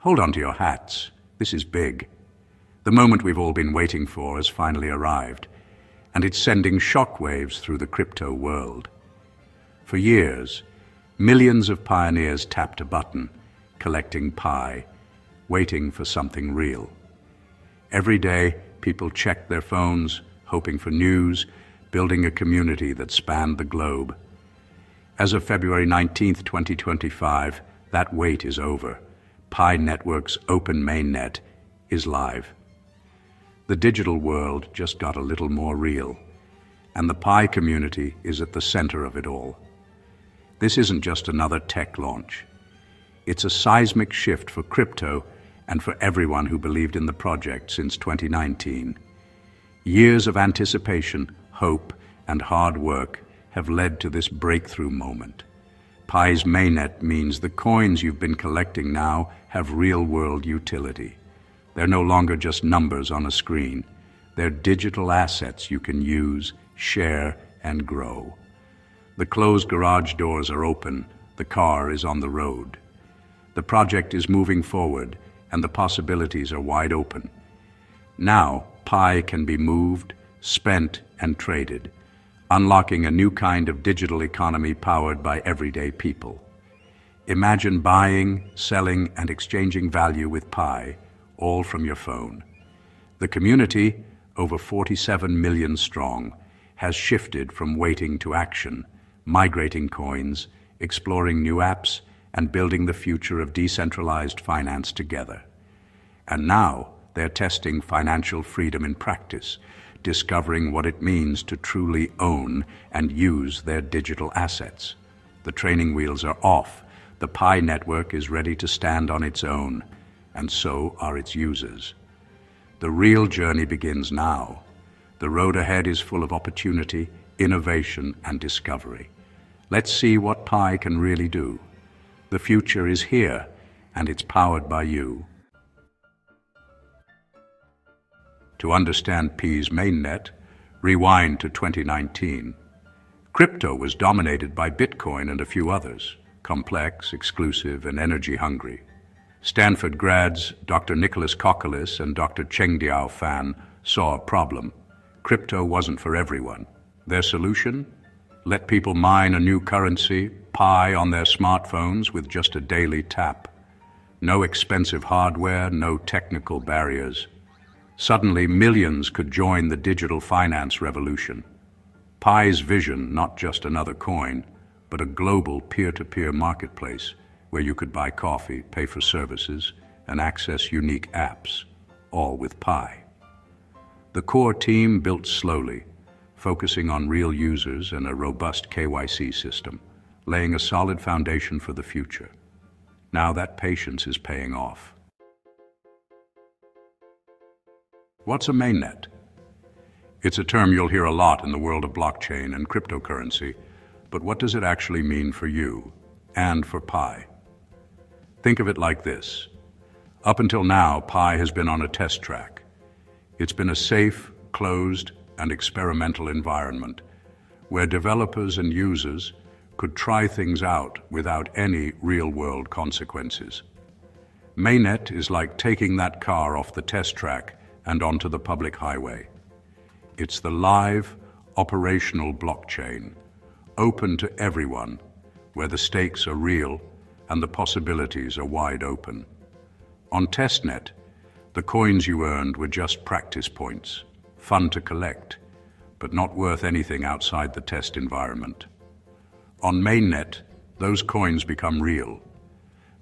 Hold on to your hats. This is big. The moment we've all been waiting for has finally arrived, and it's sending shockwaves through the crypto world. For years, millions of pioneers tapped a button, collecting Pi, waiting for something real. Every day, people checked their phones, hoping for news, building a community that spanned the globe. As of February 19th, 2025, that wait is over. Pi Network's open mainnet is live. The digital world just got a little more real, and the Pi community is at the center of it all. This isn't just another tech launch. It's a seismic shift for crypto and for everyone who believed in the project since 2019. Years of anticipation, hope, and hard work have led to this breakthrough moment. Pi's mainnet means the coins you've been collecting now have real-world utility. They're no longer just numbers on a screen. They're digital assets you can use, share, and grow. The closed garage doors are open. The car is on the road. The project is moving forward, and the possibilities are wide open. Now, Pi can be moved, spent, and traded, unlocking a new kind of digital economy powered by everyday people. Imagine buying, selling, and exchanging value with Pi, all from your phone. The community, over 47 million strong, has shifted from waiting to action, migrating coins, exploring new apps, and building the future of decentralized finance together. And now they're testing financial freedom in practice, discovering what it means to truly own and use their digital assets. The training wheels are off. The Pi network is ready to stand on its own, and so are its users. The real journey begins now. The road ahead is full of opportunity, innovation, and discovery. Let's see what Pi can really do. The future is here, and it's powered by you. To understand Pi's mainnet, rewind to 2019. Crypto was dominated by Bitcoin and a few others, complex, exclusive, and energy-hungry. Stanford grads Dr. Nicholas Kokkalis and Dr. Chengdiao Fan saw a problem. Crypto wasn't for everyone. Their solution? Let people mine a new currency, Pi, on their smartphones with just a daily tap. No expensive hardware, no technical barriers. Suddenly, millions could join the digital finance revolution. Pi's vision, not just another coin, but a global peer-to-peer marketplace where you could buy coffee, pay for services, and access unique apps, all with Pi. The core team built slowly, focusing on real users and a robust KYC system, laying a solid foundation for the future. Now that patience is paying off. What's a mainnet? It's a term you'll hear a lot in the world of blockchain and cryptocurrency, but what does it actually mean for you and for Pi? Think of it like this. Up until now, Pi has been on a test track. It's been a safe, closed, and experimental environment where developers and users could try things out without any real-world consequences. Mainnet is like taking that car off the test track and onto the public highway. It's the live, operational blockchain, open to everyone, where the stakes are real and the possibilities are wide open. On testnet, the coins you earned were just practice points, fun to collect, but not worth anything outside the test environment. On mainnet, those coins become real.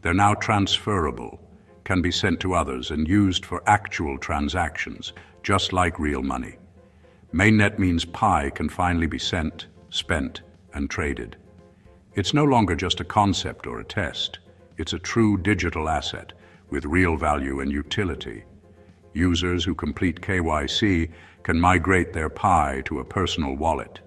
They're now transferable, can be sent to others and used for actual transactions, just like real money. Mainnet means Pi can finally be sent, spent, and traded. It's no longer just a concept or a test. It's a true digital asset with real value and utility. Users who complete KYC can migrate their Pi to a personal wallet,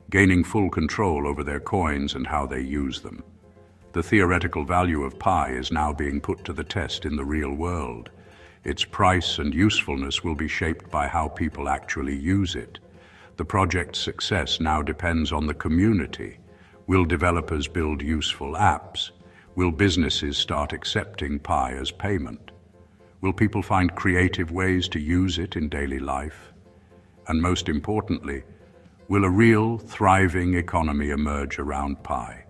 gaining full control over their coins and how they use them. The theoretical value of Pi is now being put to the test in the real world. Its price and usefulness will be shaped by how people actually use it. The project's success now depends on the community. Will developers build useful apps? Will businesses start accepting Pi as payment? Will people find creative ways to use it in daily life? And most importantly, will a real, thriving economy emerge around Pi?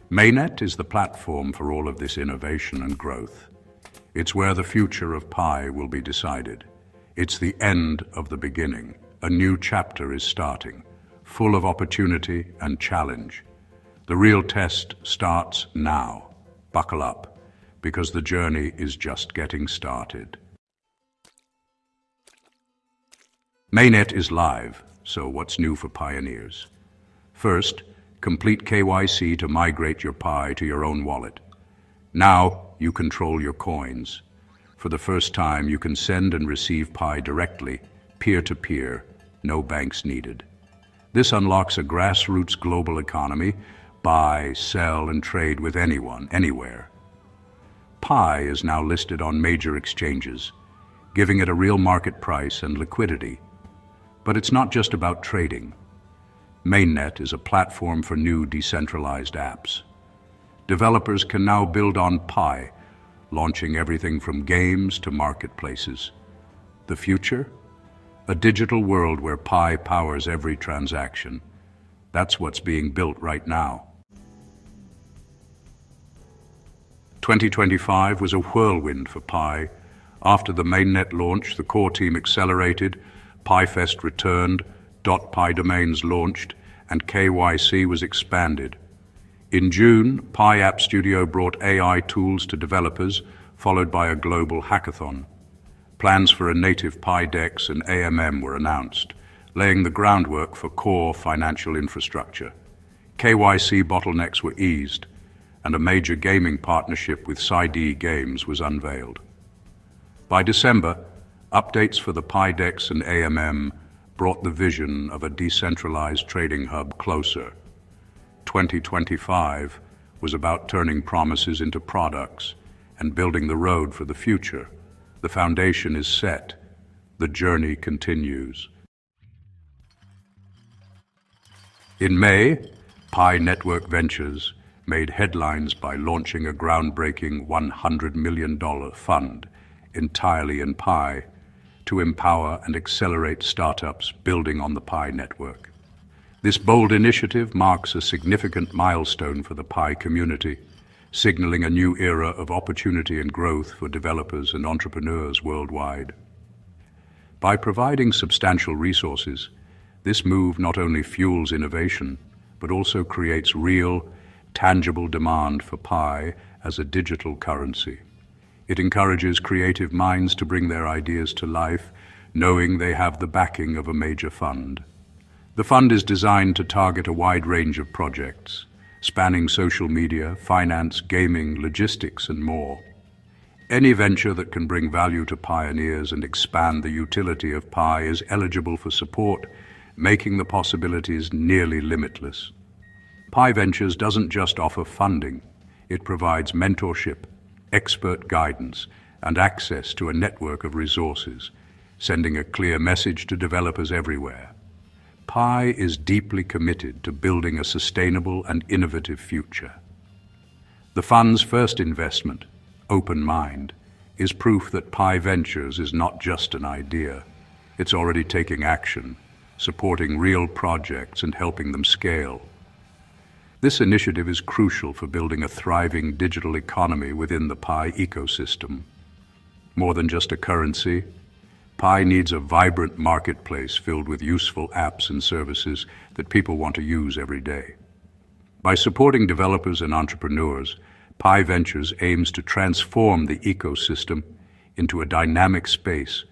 Mainnet is the platform for all of this innovation and growth. It's where the future of Pi will be decided. It's the end of the beginning. A new chapter is starting, full of opportunity and challenge. The real test starts now. Buckle up, because the journey is just getting started. Mainnet is live, so what's new for pioneers? First, complete KYC to migrate your Pi to your own wallet. Now you control your coins. For the first time, you can send and receive Pi directly, peer-to-peer, no banks needed. This unlocks a grassroots global economy. Buy, sell, and trade with anyone, anywhere. Pi is now listed on major exchanges, giving it a real market price and liquidity. But it's not just about trading. Mainnet is a platform for new decentralized apps. Developers can now build on Pi, launching everything from games to marketplaces. The future? A digital world where Pi powers every transaction. That's what's being built right now. 2025 was a whirlwind for Pi. After the Mainnet launch, the core team accelerated, PiFest returned, .pi domains launched, and KYC was expanded. In June, Pi App Studio brought AI tools to developers, followed by a global hackathon. Plans for a native Pi DEX and AMM were announced, laying the groundwork for core financial infrastructure. KYC bottlenecks were eased, and a major gaming partnership with Side Games was unveiled. By December, updates for the Pi DEX and AMM brought the vision of a decentralized trading hub closer. 2025 was about turning promises into products and building the road for the future. The foundation is set. The journey continues. In May, Pi Network Ventures made headlines by launching a groundbreaking $100 million fund entirely in Pi to empower and accelerate startups building on the Pi network. This bold initiative marks a significant milestone for the Pi community, signaling a new era of opportunity and growth for developers and entrepreneurs worldwide. By providing substantial resources, this move not only fuels innovation, but also creates real, tangible demand for Pi as a digital currency. It encourages creative minds to bring their ideas to life, knowing they have the backing of a major fund. The fund is designed to target a wide range of projects, spanning social media, finance, gaming, logistics, and more. Any venture that can bring value to pioneers and expand the utility of Pi is eligible for support, making the possibilities nearly limitless. Pi Ventures doesn't just offer funding, it provides mentorship, expert guidance, and access to a network of resources, sending a clear message to developers everywhere. Pi is deeply committed to building a sustainable and innovative future. The fund's first investment, Open Mind, is proof that Pi Ventures is not just an idea. It's already taking action, supporting real projects and helping them scale. This initiative is crucial for building a thriving digital economy within the Pi ecosystem. More than just a currency, Pi needs a vibrant marketplace filled with useful apps and services that people want to use every day. By supporting developers and entrepreneurs, Pi Ventures aims to transform the ecosystem into a dynamic space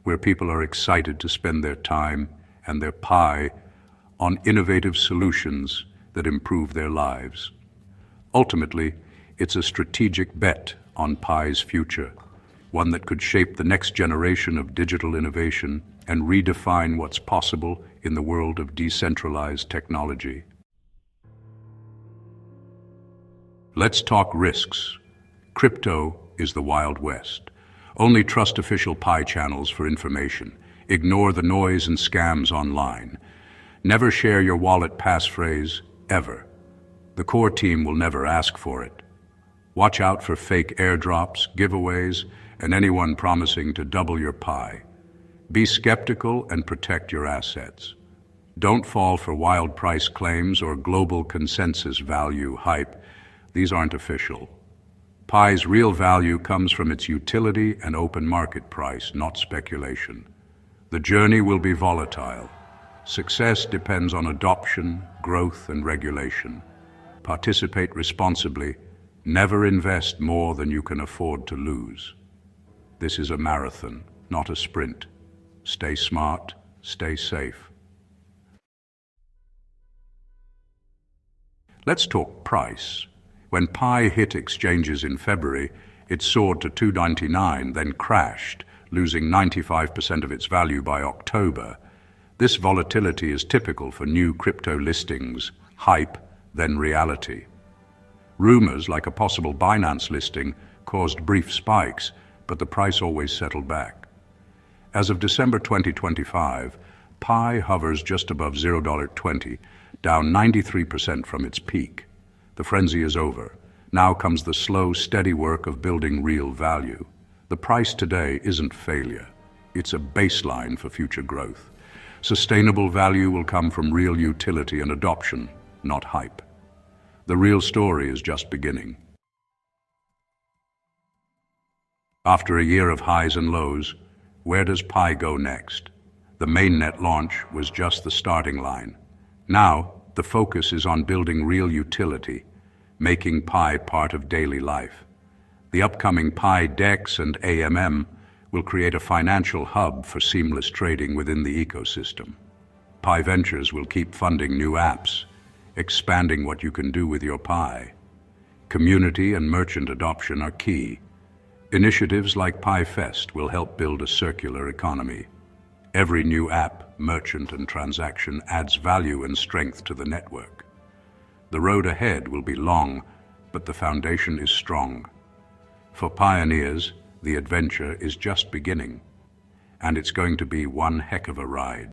where people are excited to spend their time and their Pi on innovative solutions that improve their lives. Ultimately, it's a strategic bet on Pi's future, one that could shape the next generation of digital innovation and redefine what's possible in the world of decentralized technology. Let's talk risks. Crypto is the Wild West. Only trust official Pi channels for information. Ignore the noise and scams online. Never share your wallet passphrase, ever. The core team will never ask for it. Watch out for fake airdrops, giveaways, and anyone promising to double your pie. Be skeptical and protect your assets. Don't fall for wild price claims or global consensus value hype. These aren't official. Pi's real value comes from its utility and open market price, not speculation. The journey will be volatile. Success depends on adoption, growth, and regulation. Participate responsibly. Never invest more than you can afford to lose. This is a marathon, not a sprint. Stay smart, stay safe. Let's talk price. When Pi hit exchanges in February, it soared to $2.99, then crashed, losing 95% of its value by October. This volatility is typical for new crypto listings, hype, then reality. Rumors, like a possible Binance listing, caused brief spikes, but the price always settled back. As of December 2025, Pi hovers just above $0.20, down 93% from its peak. The frenzy is over. Now comes the slow, steady work of building real value. The price today isn't failure. It's a baseline for future growth. Sustainable value will come from real utility and adoption, not hype. The real story is just beginning. After a year of highs and lows, where does Pi go next? The Mainnet launch was just the starting line. Now, the focus is on building real utility, making Pi part of daily life. The upcoming Pi DEX and AMM will create a financial hub for seamless trading within the ecosystem. Pi Ventures will keep funding new apps, expanding what you can do with your Pi. Community and merchant adoption are key. Initiatives like Pi Fest will help build a circular economy. Every new app, merchant, and transaction adds value and strength to the network. The road ahead will be long, but the foundation is strong. For pioneers, the adventure is just beginning, and it's going to be one heck of a ride.